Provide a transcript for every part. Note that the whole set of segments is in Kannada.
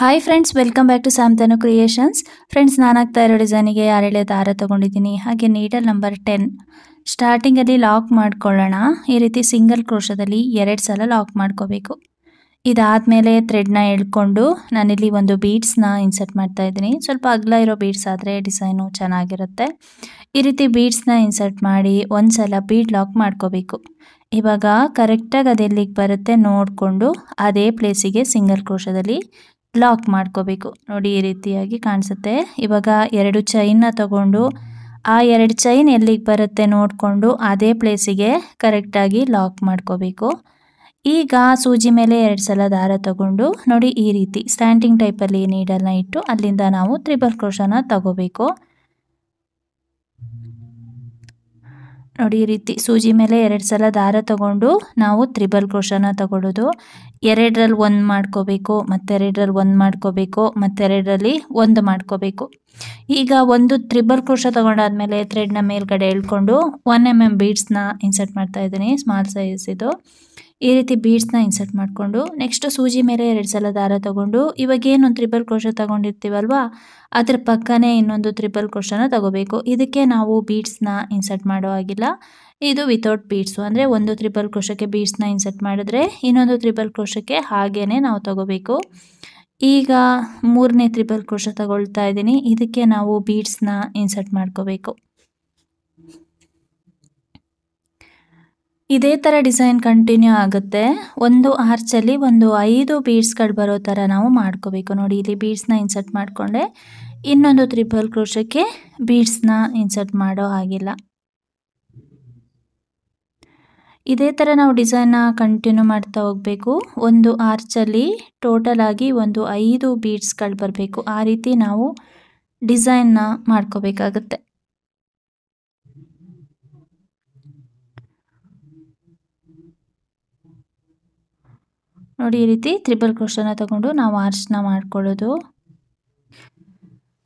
Hi friends, welcome back to Samtanu creations. Friends, ನಾನಾಗ್ತಾ ಇರೋ ಡಿಸೈನಿಗೆ 6 ದಾರ ತೊಗೊಂಡಿದ್ದೀನಿ. ಹಾಗೆ ನೀಡಲ್ ನಂಬರ್ 10 ಸ್ಟಾರ್ಟಿಂಗಲ್ಲಿ ಲಾಕ್ ಮಾಡ್ಕೊಳ್ಳೋಣ. ಈ ರೀತಿ ಸಿಂಗಲ್ ಕ್ರೋಶದಲ್ಲಿ 2 ಸಲ ಲಾಕ್ ಮಾಡ್ಕೋಬೇಕು. ಇದಾದಮೇಲೆ ಥ್ರೆಡ್ನ ಎಳ್ಕೊಂಡು ನಾನಿಲ್ಲಿ ಒಂದು ಬೀಡ್ಸ್ನ ಇನ್ಸರ್ಟ್ ಮಾಡ್ತಾ ಇದ್ದೀನಿ. ಸ್ವಲ್ಪ ಅಗಲ ಇರೋ ಬೀಡ್ಸ್ ಆದರೆ ಡಿಸೈನು ಚೆನ್ನಾಗಿರುತ್ತೆ. ಈ ರೀತಿ ಬೀಡ್ಸ್ನ ಇನ್ಸರ್ಟ್ ಮಾಡಿ ಒಂದು ಸಲ ಬೀಡ್ ಲಾಕ್ ಮಾಡ್ಕೋಬೇಕು. ಇವಾಗ ಕರೆಕ್ಟಾಗಿ ಅದೆಲ್ಲಿಗೆ ಬರುತ್ತೆ ನೋಡಿಕೊಂಡು ಅದೇ ಪ್ಲೇಸಿಗೆ ಸಿಂಗಲ್ ಕ್ರೋಶದಲ್ಲಿ ಲಾಕ್ ಮಾಡ್ಕೋಬೇಕು. ನೋಡಿ, ಈ ರೀತಿಯಾಗಿ ಕಾಣಿಸುತ್ತೆ. ಇವಾಗ 2 ಚೈನ್ನ ತಗೊಂಡು ಆ 2 ಚೈನ್ ಎಲ್ಲಿಗೆ ಬರುತ್ತೆ ನೋಡಿಕೊಂಡು ಅದೇ ಪ್ಲೇಸಿಗೆ ಕರೆಕ್ಟಾಗಿ ಲಾಕ್ ಮಾಡ್ಕೋಬೇಕು. ಈಗ ಸೂಜಿ ಮೇಲೆ 2 ಸಲ ದಾರ ತಗೊಂಡು ನೋಡಿ, ಈ ರೀತಿ ಸ್ಟ್ಯಾಂಡಿಂಗ್ ಟೈಪಲ್ಲಿ ನೀಡಲ್ನ ಇಟ್ಟು ಅಲ್ಲಿಂದ ನಾವು ತ್ರಿಬಲ್ ಕ್ರೋಶನ ತಗೋಬೇಕು. ನೋಡಿ, ಈ ರೀತಿ ಸೂಜಿ ಮೇಲೆ 2 ಸಲ ದಾರ ತಗೊಂಡು ನಾವು ತ್ರಿಬಲ್ ಕ್ರೋಶನ ತಗೊಳ್ಳೋದು. 2ರಲ್ಲಿ 1 ಮಾಡ್ಕೋಬೇಕು, ಮತ್ತೆ 2ರಲ್ಲಿ 1 ಮಾಡ್ಕೋಬೇಕು, ಮತ್ತೆ 2ರಲ್ಲಿ 1 ಮಾಡ್ಕೋಬೇಕು. ಈಗ ಒಂದು ತ್ರಿಬಲ್ ಕ್ರೋಶ ತಗೊಂಡಾದ್ಮೇಲೆ ಥ್ರೆಡ್ನ ಮೇಲ್ಗಡೆ ಎಳ್ಕೊಂಡು 1 mm ಬೀಡ್ಸ್ನ ಇನ್ಸರ್ಟ್ ಮಾಡ್ತಾ ಇದ್ದೀನಿ, ಸ್ಮಾಲ್ ಸೈಜ್ ಇದು. ಈ ರೀತಿ ಬೀಡ್ಸ್ನ ಇನ್ಸರ್ಟ್ ಮಾಡಿಕೊಂಡು ನೆಕ್ಸ್ಟ್ ಸೂಜಿ ಮೇಲೆ 2 ಸಲ ದಾರ ತಗೊಂಡು ಇವಾಗೇನು ತ್ರಿಬಲ್ ಕ್ರೋಶ ತಗೊಂಡಿರ್ತೀವಲ್ವಾ ಅದ್ರ ಪಕ್ಕನೇ ಇನ್ನೊಂದು ತ್ರಿಬಲ್ ಕ್ರೋಶನ ತಗೋಬೇಕು. ಇದಕ್ಕೆ ನಾವು ಬೀಡ್ಸ್ನ ಇನ್ಸರ್ಟ್ ಮಾಡೋ ಆಗಿಲ್ಲ, ಇದು ವಿತೌಟ್ ಬೀಡ್ಸು. ಅಂದರೆ ಒಂದು ತ್ರಿಬಲ್ ಕ್ರೋಶಕ್ಕೆ ಬೀಡ್ಸ್ನ ಇನ್ಸರ್ಟ್ ಮಾಡಿದ್ರೆ ಇನ್ನೊಂದು ತ್ರಿಬಲ್ ಕ್ರೋಶಕ್ಕೆ ಹಾಗೇನೆ ನಾವು ತಗೋಬೇಕು. ಈಗ 3ನೇ ತ್ರಿಬಲ್ ಕ್ರೋಶ ತಗೊಳ್ತಾ ಇದ್ದೀನಿ. ಇದಕ್ಕೆ ನಾವು ಬೀಡ್ಸ್ನ ಇನ್ಸರ್ಟ್ ಮಾಡ್ಕೋಬೇಕು. ಇದೇ ಥರ ಡಿಸೈನ್ ಕಂಟಿನ್ಯೂ ಆಗುತ್ತೆ. ಒಂದು ಆರ್ಚಲ್ಲಿ ಒಂದು 5 ಬೀಡ್ಸ್ಗಳು ಬರೋ ಥರ ನಾವು ಮಾಡ್ಕೋಬೇಕು. ನೋಡಿ, ಇಲ್ಲಿ ಬೀಡ್ಸ್ನ ಇನ್ಸರ್ಟ್ ಮಾಡಿಕೊಂಡೆ, ಇನ್ನೊಂದು ತ್ರಿಬಲ್ ಕ್ರೋಶಕ್ಕೆ ಬೀಡ್ಸ್ನ ಇನ್ಸರ್ಟ್ ಮಾಡೋ ಹಾಗಿಲ್ಲ. ಇದೇ ಥರ ನಾವು ಡಿಸೈನ್ನ ಕಂಟಿನ್ಯೂ ಮಾಡ್ತಾ ಹೋಗಬೇಕು. ಒಂದು ಆರ್ಚಲ್ಲಿ ಟೋಟಲ್ ಆಗಿ ಒಂದು 5 ಬೀಡ್ಸ್ಗಳು ಬರಬೇಕು. ಆ ರೀತಿ ನಾವು ಡಿಸೈನ್ನ ಮಾಡ್ಕೋಬೇಕಾಗತ್ತೆ. ನೋಡಿ, ಈ ರೀತಿ ತ್ರಿಬಲ್ ಕ್ರೋಶನ ತಗೊಂಡು ನಾವು ಆರ್ಚ್ನ ಮಾಡ್ಕೊಳ್ಳೋದು.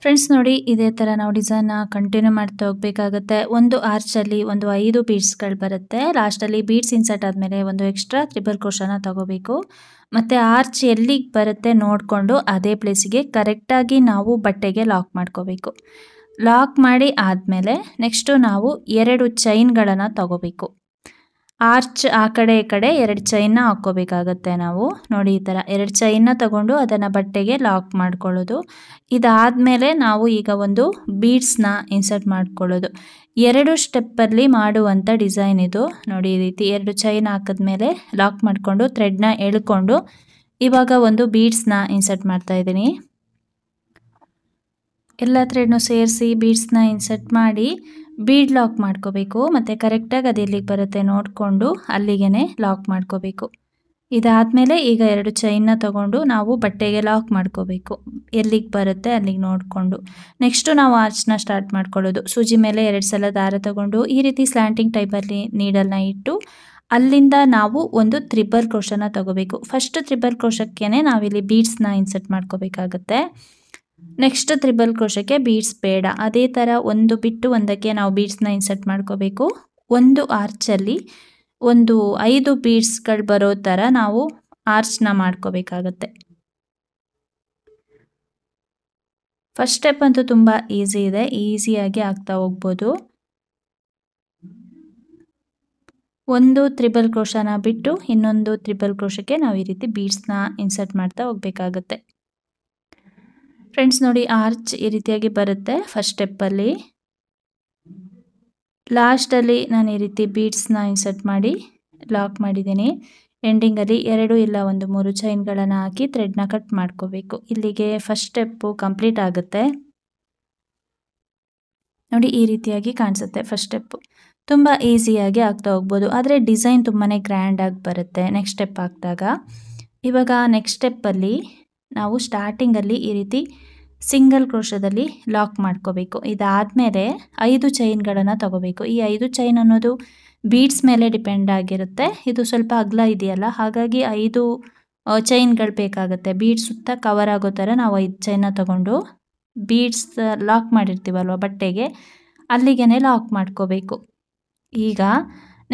ಫ್ರೆಂಡ್ಸ್, ನೋಡಿ, ಇದೇ ಥರ ನಾವು ಡಿಸೈನ್ನ ಕಂಟಿನ್ಯೂ ಮಾಡ್ತಾ ಹೋಗಬೇಕಾಗತ್ತೆ. ಒಂದು ಆರ್ಚಲ್ಲಿ ಒಂದು 5 ಬೀಡ್ಸ್ಗಳು ಬರುತ್ತೆ. ಲಾಸ್ಟಲ್ಲಿ ಬೀಡ್ಸ್ ಇನ್ಸರ್ಟ್ ಆದಮೇಲೆ ಒಂದು ಎಕ್ಸ್ಟ್ರಾ ತ್ರಿಬಲ್ ಕ್ರೋಶನ ತಗೋಬೇಕು. ಮತ್ತು ಆರ್ಚ್ ಎಲ್ಲಿಗೆ ಬರುತ್ತೆ ನೋಡಿಕೊಂಡು ಅದೇ ಪ್ಲೇಸಿಗೆ ಕರೆಕ್ಟಾಗಿ ನಾವು ಬಟ್ಟೆಗೆ ಲಾಕ್ ಮಾಡ್ಕೋಬೇಕು. ಲಾಕ್ ಮಾಡಿ ಆದಮೇಲೆ ನೆಕ್ಸ್ಟು ನಾವು 2 ಚೈನ್ಗಳನ್ನು ತಗೋಬೇಕು. ಆರ್ಚ್ ಆ ಕಡೆ ಈ ಕಡೆ 2 ಚೈನ್ನ ಹಾಕ್ಕೋಬೇಕಾಗತ್ತೆ ನಾವು. ನೋಡಿ, ಈ ಥರ 2 ಚೈನ್ನ ತಗೊಂಡು ಅದನ್ನು ಬಟ್ಟೆಗೆ ಲಾಕ್ ಮಾಡ್ಕೊಳ್ಳೋದು. ಇದಾದಮೇಲೆ ನಾವು ಈಗ ಒಂದು ಬೀಡ್ಸ್ನ ಇನ್ಸರ್ಟ್ ಮಾಡ್ಕೊಳ್ಳೋದು. 2 ಸ್ಟೆಪ್ಪಲ್ಲಿ ಮಾಡುವಂಥ ಡಿಸೈನ್ ಇದು. ನೋಡಿ, ಈ ರೀತಿ 2 ಚೈನ್ ಹಾಕಿದ್ಮೇಲೆ ಲಾಕ್ ಮಾಡಿಕೊಂಡು ಥ್ರೆಡ್ನ ಎಳ್ಕೊಂಡು ಇವಾಗ ಒಂದು ಬೀಡ್ಸ್ನ ಇನ್ಸರ್ಟ್ ಮಾಡ್ತಾ ಇದ್ದೀನಿ. ಎಲ್ಲ ಥ್ರೆಡ್ನು ಸೇರಿಸಿ ಬೀಡ್ಸ್ನ ಇನ್ಸರ್ಟ್ ಮಾಡಿ ಬೀಡ್ ಲಾಕ್ ಮಾಡ್ಕೋಬೇಕು. ಮತ್ತು ಕರೆಕ್ಟಾಗಿ ಅದು ಎಲ್ಲಿಗೆ ಬರುತ್ತೆ ನೋಡಿಕೊಂಡು ಅಲ್ಲಿಗೆ ಲಾಕ್ ಮಾಡ್ಕೋಬೇಕು. ಇದಾದಮೇಲೆ ಈಗ 2 ಚೈನ್ನ ತಗೊಂಡು ನಾವು ಬಟ್ಟೆಗೆ ಲಾಕ್ ಮಾಡ್ಕೋಬೇಕು. ಎಲ್ಲಿಗೆ ಬರುತ್ತೆ ಅಲ್ಲಿಗೆ ನೋಡಿಕೊಂಡು ನೆಕ್ಸ್ಟು ನಾವು ಆರ್ಚ್ನ ಸ್ಟಾರ್ಟ್ ಮಾಡ್ಕೊಳ್ಳೋದು. ಸೂಜಿ ಮೇಲೆ 2 ಸಲ ದಾರ ತಗೊಂಡು ಈ ರೀತಿ ಸ್ಲ್ಯಾಂಟಿಂಗ್ ಟೈಪಲ್ಲಿ ನೀಡಲ್ನ ಇಟ್ಟು ಅಲ್ಲಿಂದ ನಾವು ಒಂದು ತ್ರಿಬಲ್ ಕ್ರೋಶನ ತಗೋಬೇಕು. ಫಸ್ಟ್ ತ್ರಿಬಲ್ ಕ್ರೋಶಕ್ಕೆ ನಾವಿಲ್ಲಿ ಬೀಡ್ಸ್ನ ಇನ್ಸರ್ಟ್ ಮಾಡ್ಕೋಬೇಕಾಗತ್ತೆ. ನೆಕ್ಸ್ಟ್ ತ್ರಿಬಲ್ ಕ್ರೋಶಕ್ಕೆ ಬೀಡ್ಸ್ ಬೇಡ. ಅದೇ ಥರ ಒಂದು ಬಿಟ್ಟು ಒಂದಕ್ಕೆ ನಾವು ಬೀಡ್ಸ್ನ ಇನ್ಸರ್ಟ್ ಮಾಡ್ಕೋಬೇಕು. ಒಂದು ಆರ್ಚಲ್ಲಿ ಒಂದು 5 ಬೀಡ್ಸ್ಗಳು ಬರೋ ಥರ ನಾವು ಆರ್ಚ್ನ ಮಾಡ್ಕೋಬೇಕಾಗತ್ತೆ. ಫಸ್ಟ್ ಸ್ಟೆಪ್ ಅಂತೂ ತುಂಬ ಈಸಿ ಇದೆ, ಈಸಿಯಾಗಿ ಆಗ್ತಾ ಹೋಗ್ಬೋದು. ಒಂದು ತ್ರಿಬಲ್ ಕ್ರೋಶನ ಬಿಟ್ಟು ಇನ್ನೊಂದು ತ್ರಿಬಲ್ ಕ್ರೋಶಕ್ಕೆ ನಾವು ಈ ರೀತಿ ಬೀಡ್ಸ್ನ ಇನ್ಸರ್ಟ್ ಮಾಡ್ತಾ ಹೋಗಬೇಕಾಗತ್ತೆ. ಫ್ರೆಂಡ್ಸ್, ನೋಡಿ, ಆರ್ಚ್ ಈ ರೀತಿಯಾಗಿ ಬರುತ್ತೆ ಫಸ್ಟ್ ಸ್ಟೆಪ್ಪಲ್ಲಿ. ಲಾಸ್ಟಲ್ಲಿ ನಾನು ಈ ರೀತಿ ಬೀಡ್ಸ್ನ ಇನ್ಸರ್ಟ್ ಮಾಡಿ ಲಾಕ್ ಮಾಡಿದ್ದೀನಿ. ಎಂಡಿಂಗಲ್ಲಿ 2 ಇಲ್ಲ ಒಂದು 3 ಚೈನ್ಗಳನ್ನು ಹಾಕಿ ಥ್ರೆಡ್ನ ಕಟ್ ಮಾಡ್ಕೋಬೇಕು. ಇಲ್ಲಿಗೆ ಫಸ್ಟ್ ಸ್ಟೆಪ್ಪು ಕಂಪ್ಲೀಟ್ ಆಗುತ್ತೆ. ನೋಡಿ, ಈ ರೀತಿಯಾಗಿ ಕಾಣಿಸುತ್ತೆ ಫಸ್ಟ್ ಸ್ಟೆಪ್ಪು. ತುಂಬ ಈಸಿಯಾಗಿ ಆಗ್ತಾ ಹೋಗ್ಬೋದು, ಆದರೆ ಡಿಸೈನ್ ತುಂಬಾ ಗ್ರ್ಯಾಂಡಾಗಿ ಬರುತ್ತೆ ನೆಕ್ಸ್ಟ್ ಸ್ಟೆಪ್ ಹಾಕಿದಾಗ. ಇವಾಗ ನೆಕ್ಸ್ಟ್ ಸ್ಟೆಪ್ಪಲ್ಲಿ ನಾವು ಸ್ಟಾರ್ಟಿಂಗಲ್ಲಿ ಈ ರೀತಿ ಸಿಂಗಲ್ ಕ್ರೋಶದಲ್ಲಿ ಲಾಕ್ ಮಾಡ್ಕೋಬೇಕು. ಇದಾದಮೇಲೆ 5 ಚೈನ್ಗಳನ್ನು ತಗೋಬೇಕು. ಈ 5 ಚೈನ್ ಅನ್ನೋದು ಬೀಡ್ಸ್ ಮೇಲೆ ಡಿಪೆಂಡ್ ಆಗಿರುತ್ತೆ. ಇದು ಸ್ವಲ್ಪ ಅಗಲ ಇದೆಯಲ್ಲ, ಹಾಗಾಗಿ 5 ಚೈನ್ಗಳು ಬೇಕಾಗುತ್ತೆ. ಬೀಡ್ಸ್ ಸುತ್ತ ಕವರ್ ಆಗೋ ಥರ ನಾವು 5 ಚೈನ್ನ ತಗೊಂಡು ಬೀಡ್ಸ್ ಲಾಕ್ ಮಾಡಿರ್ತೀವಲ್ವ ಬಟ್ಟೆಗೆ ಅಲ್ಲಿಗೆ ಲಾಕ್ ಮಾಡ್ಕೋಬೇಕು. ಈಗ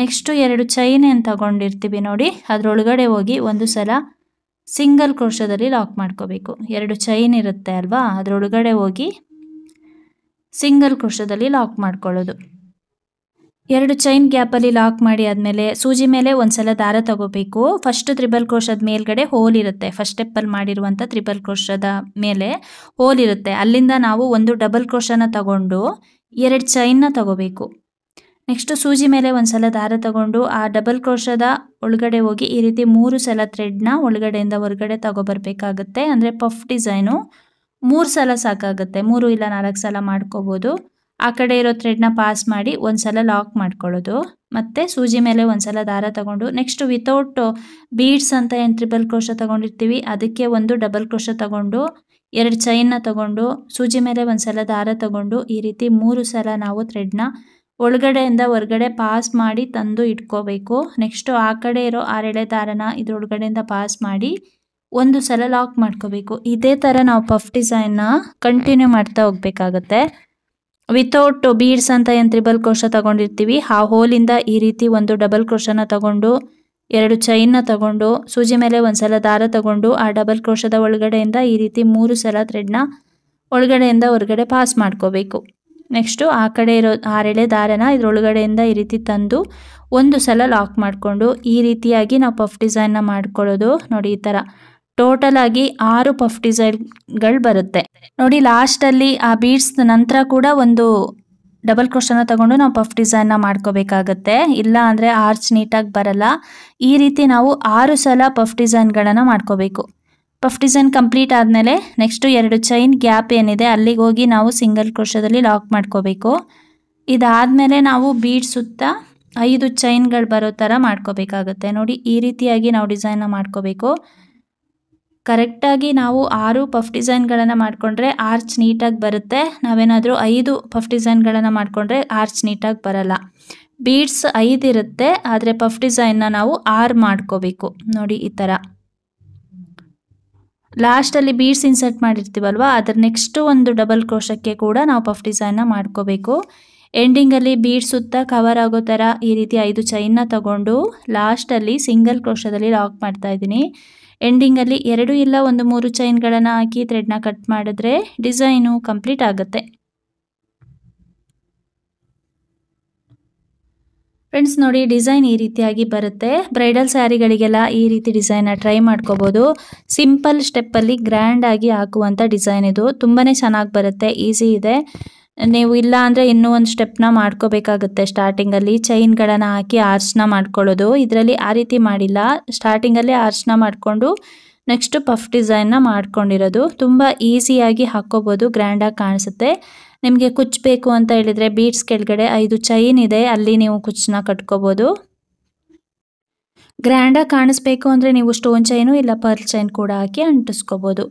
ನೆಕ್ಸ್ಟು 2 ಚೈನ್ ಏನು ತಗೊಂಡಿರ್ತೀವಿ ನೋಡಿ, ಅದರೊಳಗಡೆ ಹೋಗಿ ಒಂದು ಸಲ ಸಿಂಗಲ್ ಕ್ರೋಶದಲ್ಲಿ ಲಾಕ್ ಮಾಡ್ಕೋಬೇಕು. 2 ಚೈನ್ ಇರುತ್ತೆ ಅಲ್ವಾ, ಅದರೊಳಗಡೆ ಹೋಗಿ ಸಿಂಗಲ್ ಕ್ರೋಶದಲ್ಲಿ ಲಾಕ್ ಮಾಡ್ಕೊಳ್ಳೋದು. 2 ಚೈನ್ ಗ್ಯಾಪಲ್ಲಿ ಲಾಕ್ ಮಾಡಿ ಆದಮೇಲೆ ಸೂಜಿ ಮೇಲೆ ಒಂದ್ಸಲ ದಾರ ತಗೋಬೇಕು. ಫಸ್ಟ್ ತ್ರಿಬಲ್ ಕ್ರೋಶದ ಮೇಲ್ಗಡೆ ಹೋಲ್ ಇರುತ್ತೆ. ಫಸ್ಟ್ ಸ್ಟೆಪ್ಪಲ್ಲಿ ಮಾಡಿರುವಂಥ ತ್ರಿಬಲ್ ಕ್ರೋಶದ ಮೇಲೆ ಹೋಲ್ ಇರುತ್ತೆ. ಅಲ್ಲಿಂದ ನಾವು ಒಂದು ಡಬಲ್ ಕ್ರೋಶನ ತಗೊಂಡು 2 ಚೈನ್ನ ತಗೋಬೇಕು. ನೆಕ್ಸ್ಟ್ ಸೂಜಿ ಮೇಲೆ ಒಂದ್ಸಲ ದಾರ ತಗೊಂಡು ಆ ಡಬಲ್ ಕ್ರೋಶದ ಒಳಗಡೆ ಹೋಗಿ ಈ ರೀತಿ 3 ಸಲ ಥ್ರೆಡ್ನ ಒಳಗಡೆಯಿಂದ ಹೊರಗಡೆ ತಗೋಬರ್ಬೇಕಾಗುತ್ತೆ. ಅಂದರೆ ಪಫ್ ಡಿಸೈನು 3 ಸಲ ಸಾಕಾಗುತ್ತೆ. 3 ಇಲ್ಲ 4 ಸಲ ಮಾಡ್ಕೋಬೋದು. ಆ ಕಡೆ ಇರೋ ಥ್ರೆಡ್ನ ಪಾಸ್ ಮಾಡಿ ಒಂದ್ಸಲ ಲಾಕ್ ಮಾಡ್ಕೊಳ್ಳೋದು. ಮತ್ತು ಸೂಜಿ ಮೇಲೆ ಒಂದ್ಸಲ ದಾರ ತಗೊಂಡು ನೆಕ್ಸ್ಟ್ ವಿತೌಟ್ ಬೀಡ್ಸ್ ಅಂತ ಏನು ತ್ರಿಬಲ್ ಕ್ರೋಶ ತಗೊಂಡಿರ್ತೀವಿ ಅದಕ್ಕೆ ಒಂದು ಡಬಲ್ ಕ್ರೋಶ ತಗೊಂಡು 2 ಚೈನ್ನ ತಗೊಂಡು ಸೂಜಿ ಮೇಲೆ ಒಂದ್ಸಲ ದಾರ ತಗೊಂಡು ಈ ರೀತಿ 3 ಸಲ ನಾವು ಥ್ರೆಡ್ನ ಒಳಗಡೆಯಿಂದ ಹೊರಗಡೆ ಪಾಸ್ ಮಾಡಿ ತಂದು ಇಟ್ಕೋಬೇಕು. ನೆಕ್ಸ್ಟು ಆ ಕಡೆ ಇರೋ 6 ಎಳೆ ದಾರನ ಇದ್ರೊಳಗಡೆಯಿಂದ ಪಾಸ್ ಮಾಡಿ ಒಂದು ಸಲ ಲಾಕ್ ಮಾಡ್ಕೋಬೇಕು. ಇದೇ ಥರ ನಾವು ಪಫ್ ಡಿಸೈನ್ನ ಕಂಟಿನ್ಯೂ ಮಾಡ್ತಾ ಹೋಗ್ಬೇಕಾಗತ್ತೆ. ವಿತೌಟ್ ಬೀಡ್ಸ್ ಅಂತ ಏನು ತ್ರಿಬಲ್ ಕ್ರೋಶ ತಗೊಂಡಿರ್ತೀವಿ ಆ ಹೋಲಿಂದ ಈ ರೀತಿ ಒಂದು ಡಬಲ್ ಕ್ರೋಶನ ತಗೊಂಡು 2 ಚೈನ್ನ ತಗೊಂಡು ಸೂಜಿ ಮೇಲೆ ಒಂದ್ಸಲ ದಾರ ತಗೊಂಡು ಆ ಡಬಲ್ ಕ್ರೋಶದ ಒಳಗಡೆಯಿಂದ ಈ ರೀತಿ 3 ಸಲ ಥ್ರೆಡ್ನ ಒಳಗಡೆಯಿಂದ ಹೊರಗಡೆ ಪಾಸ್ ಮಾಡ್ಕೋಬೇಕು. ನೆಕ್ಸ್ಟು ಆ ಕಡೆ ಇರೋ 6 ಎಳೆ ದಾರನ ಇದ್ರೊಳಗಡೆಯಿಂದ ಈ ರೀತಿ ತಂದು ಒಂದು ಸಲ ಲಾಕ್ ಮಾಡಿಕೊಂಡು ಈ ರೀತಿಯಾಗಿ ನಾವು ಪಫ್ ಡಿಸೈನ್ನ ಮಾಡ್ಕೊಳ್ಳೋದು. ನೋಡಿ, ಈ ಥರ ಟೋಟಲ್ ಆಗಿ 6 ಪಫ್ ಡಿಸೈನ್ಗಳು ಬರುತ್ತೆ. ನೋಡಿ, ಲಾಸ್ಟಲ್ಲಿ ಆ ಬೀಡ್ಸ್ ನಂತರ ಕೂಡ ಒಂದು ಡಬಲ್ ಕ್ರೋಶನ ತಗೊಂಡು ನಾವು ಪಫ್ ಡಿಸೈನ್ನ ಮಾಡ್ಕೋಬೇಕಾಗತ್ತೆ. ಇಲ್ಲ ಅಂದರೆ ಆರ್ಚ್ ನೀಟಾಗಿ ಬರಲ್ಲ. ಈ ರೀತಿ ನಾವು 6 ಸಲ ಪಫ್ ಡಿಸೈನ್ಗಳನ್ನು ಮಾಡ್ಕೋಬೇಕು. ಪಫ್ ಡಿಸೈನ್ ಕಂಪ್ಲೀಟ್ ಆದಮೇಲೆ ನೆಕ್ಸ್ಟು 2 ಚೈನ್ ಗ್ಯಾಪ್ ಏನಿದೆ ಅಲ್ಲಿಗೆ ಹೋಗಿ ನಾವು ಸಿಂಗಲ್ ಕ್ರೋಶದಲ್ಲಿ ಲಾಕ್ ಮಾಡ್ಕೋಬೇಕು. ಇದಾದಮೇಲೆ ನಾವು ಬೀಡ್ ಸುತ್ತ 5 ಚೈನ್ಗಳು ಬರೋ ಥರ ಮಾಡ್ಕೋಬೇಕಾಗತ್ತೆ. ನೋಡಿ, ಈ ರೀತಿಯಾಗಿ ನಾವು ಡಿಸೈನ್ನ ಮಾಡ್ಕೋಬೇಕು. ಕರೆಕ್ಟಾಗಿ ನಾವು 6 ಪಫ್ ಡಿಸೈನ್ಗಳನ್ನು ಮಾಡಿಕೊಂಡ್ರೆ ಆರ್ಚ್ ನೀಟಾಗಿ ಬರುತ್ತೆ. ನಾವೇನಾದರೂ 5 ಪಫ್ ಡಿಸೈನ್ಗಳನ್ನು ಮಾಡಿಕೊಂಡ್ರೆ ಆರ್ಚ್ ನೀಟಾಗಿ ಬರಲ್ಲ. ಬೀಡ್ಸ್ 5 ಇರುತ್ತೆ, ಆದರೆ ಪಫ್ ಡಿಸೈನ್ನ ನಾವು 6 ಮಾಡ್ಕೋಬೇಕು. ನೋಡಿ, ಈ ಥರ ಲಾಸ್ಟಲ್ಲಿ ಬೀಡ್ಸ್ ಇನ್ಸರ್ಟ್ ಮಾಡಿರ್ತೀವಲ್ವ ಅದರ ನೆಕ್ಸ್ಟು ಒಂದು ಡಬಲ್ ಕ್ರೋಶಕ್ಕೆ ಕೂಡ ನಾವು ಪಫ್ ಡಿಸೈನ್ನ ಮಾಡ್ಕೋಬೇಕು. ಎಂಡಿಂಗಲ್ಲಿ ಬೀಡ್ ಸುತ್ತ ಕವರ್ ಆಗೋ ಥರ ಈ ರೀತಿ 5 ಚೈನ್ನ ತಗೊಂಡು ಲಾಸ್ಟಲ್ಲಿ ಸಿಂಗಲ್ ಕ್ರೋಶದಲ್ಲಿ ಲಾಕ್ ಮಾಡ್ತಾ ಇದ್ದೀನಿ. ಎಂಡಿಂಗಲ್ಲಿ 2 ಇಲ್ಲ 3 ಚೈನ್ಗಳನ್ನು ಹಾಕಿ ಥ್ರೆಡ್ನ ಕಟ್ ಮಾಡಿದ್ರೆ ಡಿಸೈನು ಕಂಪ್ಲೀಟ್ ಆಗುತ್ತೆ. ಫ್ರೆಂಡ್ಸ್, ನೋಡಿ, ಡಿಸೈನ್ ಈ ರೀತಿಯಾಗಿ ಬರುತ್ತೆ. ಬ್ರೈಡಲ್ ಸ್ಯಾರಿಗಳಿಗೆಲ್ಲ ಈ ರೀತಿ ಡಿಸೈನ್ನ ಟ್ರೈ ಮಾಡ್ಕೋಬೋದು. ಸಿಂಪಲ್ ಸ್ಟೆಪ್ಪಲ್ಲಿ ಗ್ರ್ಯಾಂಡಾಗಿ ಹಾಕುವಂಥ ಡಿಸೈನ್ ಇದು. ತುಂಬಾ ಚೆನ್ನಾಗಿ ಬರುತ್ತೆ, ಈಸಿ ಇದೆ. ನೀವು ಇಲ್ಲ ಅಂದರೆ ಇನ್ನೂ ಒಂದು ಸ್ಟೆಪ್ನ ಮಾಡ್ಕೋಬೇಕಾಗುತ್ತೆ. ಸ್ಟಾರ್ಟಿಂಗಲ್ಲಿ ಚೈನ್ಗಳನ್ನು ಹಾಕಿ ಆರ್ಚ್ನ ಮಾಡ್ಕೊಳ್ಳೋದು. ಇದರಲ್ಲಿ ಆ ರೀತಿ ಮಾಡಿಲ್ಲ. ಸ್ಟಾರ್ಟಿಂಗಲ್ಲಿ ಆರ್ಚ್ನ ಮಾಡಿಕೊಂಡು ನೆಕ್ಸ್ಟು ಪಫ್ ಡಿಸೈನ್ನ ಮಾಡ್ಕೊಂಡಿರೋದು. ತುಂಬ ಈಸಿಯಾಗಿ ಹಾಕ್ಕೋಬೋದು, ಗ್ರ್ಯಾಂಡಾಗಿ ಕಾಣಿಸುತ್ತೆ. ನಿಮಗೆ ಕುಚ್ಚಬೇಕು ಅಂತ ಹೇಳಿದರೆ ಬೀಡ್ಸ್ ಕೆಳಗಡೆ 5 ಚೈನ್ ಇದೆ, ಅಲ್ಲಿ ನೀವು ಕುಚ್ಚನ್ನ ಕಟ್ಕೋಬೋದು. ಗ್ರ್ಯಾಂಡಾಗಿ ಕಾಣಿಸ್ಬೇಕು ಅಂದರೆ ನೀವು ಸ್ಟೋನ್ ಚೈನು ಇಲ್ಲ ಪರ್ಲ್ ಚೈನ್ ಕೂಡ ಹಾಕಿ ಅಂಟಿಸ್ಕೋಬೋದು.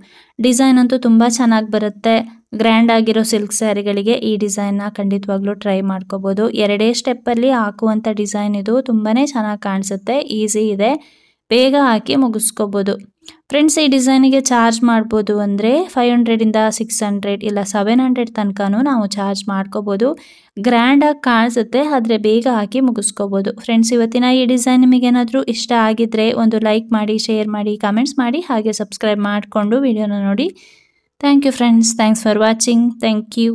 ಡಿಸೈನ್ ಅಂತೂ ತುಂಬ ಚೆನ್ನಾಗಿ ಬರುತ್ತೆ. ಗ್ರ್ಯಾಂಡ್ ಆಗಿರೋ ಸಿಲ್ಕ್ ಸ್ಯಾರಿಗಳಿಗೆ ಈ ಡಿಸೈನ್ನ ಖಂಡಿತವಾಗ್ಲೂ ಟ್ರೈ ಮಾಡ್ಕೋಬೋದು. 2 ಸ್ಟೆಪ್ಪಲ್ಲಿ ಹಾಕುವಂಥ ಡಿಸೈನ್ ಇದು. ತುಂಬಾ ಚೆನ್ನಾಗಿ ಕಾಣಿಸುತ್ತೆ, ಈಸಿ ಇದೆ, ಬೇಗ ಹಾಕಿ ಮುಗಿಸ್ಕೋಬೋದು. ಫ್ರೆಂಡ್ಸ್, ಈ ಡಿಸೈನಿಗೆ ಚಾರ್ಜ್ ಮಾಡ್ಬೋದು ಅಂದರೆ 500 ಇಂದ 600 ಇಲ್ಲ 700 ತನಕನೂ ನಾವು ಚಾರ್ಜ್ ಮಾಡ್ಕೋಬೋದು. ಗ್ರ್ಯಾಂಡಾಗಿ ಕಾಣಿಸುತ್ತೆ, ಆದರೆ ಬೇಗ ಹಾಕಿ ಮುಗಿಸ್ಕೋಬೋದು. ಫ್ರೆಂಡ್ಸ್, ಇವತ್ತಿನ ಈ ಡಿಸೈನ್ ನಿಮಗೇನಾದರೂ ಇಷ್ಟ ಆಗಿದ್ದರೆ ಒಂದು ಲೈಕ್ ಮಾಡಿ, ಶೇರ್ ಮಾಡಿ, ಕಮೆಂಟ್ಸ್ ಮಾಡಿ, ಹಾಗೆ ಸಬ್ಸ್ಕ್ರೈಬ್ ಮಾಡಿಕೊಂಡು ವಿಡಿಯೋನ ನೋಡಿ. Thank you friends. Thanks for watching. Thank you.